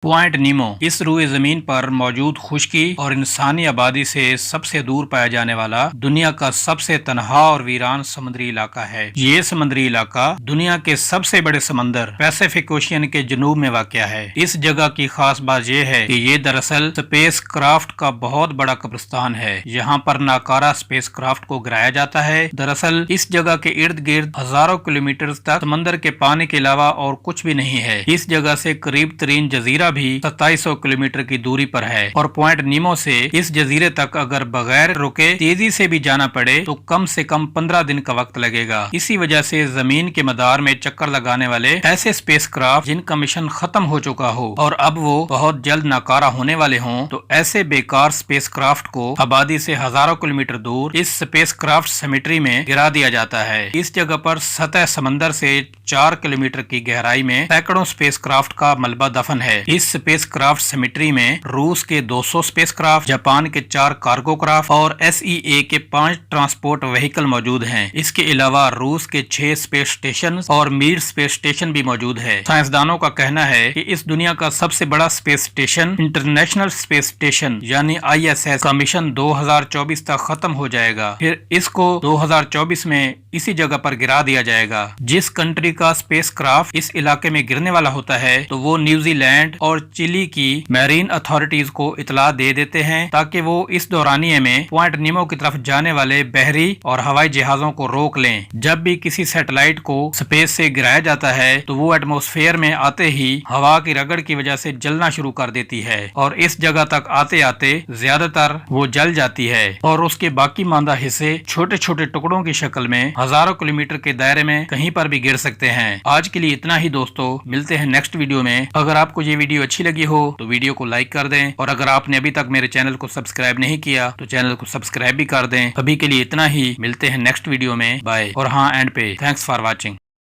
Point नीमो इस रुए जमीन पर मौजूद खुश्की और इंसानी आबादी से सबसे दूर पाया जाने वाला दुनिया का सबसे तनहा और वीरान समुद्री इलाका है। ये समुद्री इलाका दुनिया के सबसे बड़े समंदर पैसिफिक ओशियन के जनूब में वाक़या है। इस जगह की खास बात यह है कि ये दरअसल स्पेस क्राफ्ट का बहुत बड़ा कब्रिस्तान है। यहाँ पर नाकारा स्पेस क्राफ्ट को गिराया जाता है। दरअसल इस जगह के इर्द गिर्द हजारों किलोमीटर तक समंदर के पानी के अलावा और कुछ भी नहीं है। इस जगह से करीब तरीन जजीरा भी 2700 किलोमीटर की दूरी पर है और पॉइंट नीमो से इस जजीरे तक अगर बगैर रुके तेजी से भी जाना पड़े तो कम से कम 15 दिन का वक्त लगेगा। इसी वजह से जमीन के मदार में चक्कर लगाने वाले ऐसे स्पेसक्राफ्ट जिनका मिशन खत्म हो चुका हो और अब वो बहुत जल्द नाकारा होने वाले हों, तो ऐसे बेकार स्पेसक्राफ्ट को आबादी से हजारों किलोमीटर दूर इस स्पेसक्राफ्ट सेमेट्री में गिरा दिया जाता है। इस जगह पर सतह समंदर से 4 किलोमीटर की गहराई में सैकड़ों स्पेसक्राफ्ट का मलबा दफन है। इस स्पेसक्राफ्ट सेमेट्री में रूस के 200 स्पेसक्राफ्ट, जापान के 4 कार्गो क्राफ्ट और SEA के 5 ट्रांसपोर्ट व्हीकल मौजूद हैं। इसके अलावा रूस के 6 स्पेस स्टेशन और मीर स्पेस स्टेशन भी मौजूद है। साइंसदानों का कहना है कि इस दुनिया का सबसे बड़ा space station international space station यानी ISS का मिशन 2024 तक खत्म हो जाएगा। फिर इसको 2024 में इसी जगह पर गिरा दिया जाएगा। जिस कंट्री का स्पेस क्राफ्ट इस इलाके में गिरने वाला होता है तो वो न्यूजीलैंड और चिली की मैरीन अथॉरिटीज को इतला दे देते हैं ताकि वो इस दौरानिये में पॉइंट नीमो की तरफ जाने वाले बहरी और हवाई जहाजों को रोक लें। जब भी किसी सैटेलाइट को स्पेस से गिराया जाता है तो वो एटमॉस्फेयर में आते ही हवा की रगड़ की वजह से जलना शुरू कर देती है और इस जगह तक आते आते ज्यादातर वो जल जाती है और उसके बाकी मांदा हिस्से छोटे छोटे टुकड़ों की शक्ल में हजारों किलोमीटर के दायरे में कहीं पर भी गिर सकते हैं। आज के लिए इतना ही दोस्तों, मिलते हैं नेक्स्ट वीडियो में। अगर आपको ये वीडियो अच्छी लगी हो तो वीडियो को लाइक कर दें और अगर आपने अभी तक मेरे चैनल को सब्सक्राइब नहीं किया तो चैनल को सब्सक्राइब भी कर दें। अभी के लिए इतना ही, मिलते हैं नेक्स्ट वीडियो में। बाय। और हाँ, एंड पे थैंक्स फॉर वॉचिंग।